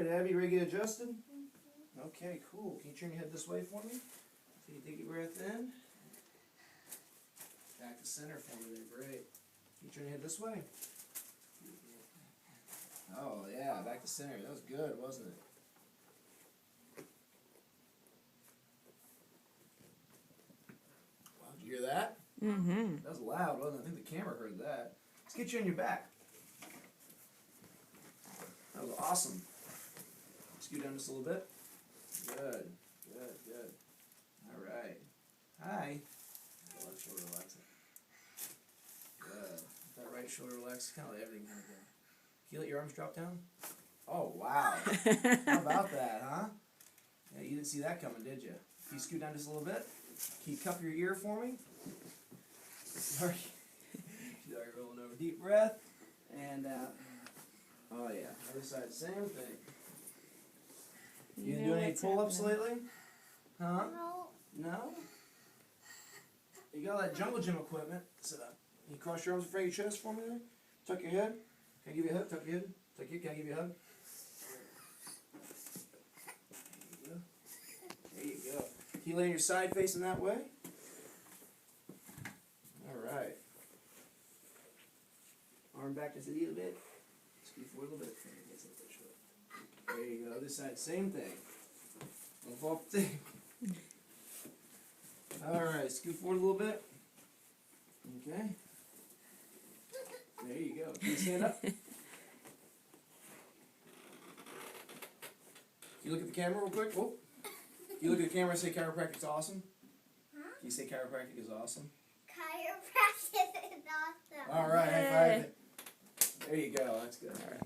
right, Abby, ready to get adjusted? Okay, cool. Can you turn your head this way for me? So you take your breath in. Back to center for me there, great. Can you turn your head this way? Oh, yeah, back to center. That was good, wasn't it? Wow, did you hear that? Mm-hmm. That was loud, wasn't it? I think the camera heard that. Let's get you on your back. That was awesome. Scoot down just a little bit. Good, good, good. All right. Hi. Left shoulder relax. Good. That right shoulder relax. Kind of let everything kind of go. Can you let your arms drop down? Oh, wow. How about that, huh? Yeah, you didn't see that coming, did you? Can you scoot down just a little bit? Can you cup your ear for me? Sorry. She's already rolling over. Deep breath. And out. Oh, yeah. Other side, same thing. You been doing any pull-ups lately? Huh? No. No? You got all that jungle gym equipment. Sit up. Can you cross your arms in front of your chest for me there? Tuck your head. Can I give you a hug? Tuck your head. Tuck your, can I give you a hug? There you go. There you go. Can you lay on your side facing that way? Alright. Arm back just a little bit. Scoot forward a little bit. There you go. Other side, same thing. Don't fall off the thing. Alright, scoot forward a little bit. Okay. There you go. Can you stand up? Can you look at the camera real quick? Whoop. Can you look at the camera and say chiropractic's awesome? Huh? Can you say chiropractic is awesome? Chiropractic is awesome. Alright, high five it. There you go. That's good. Alright.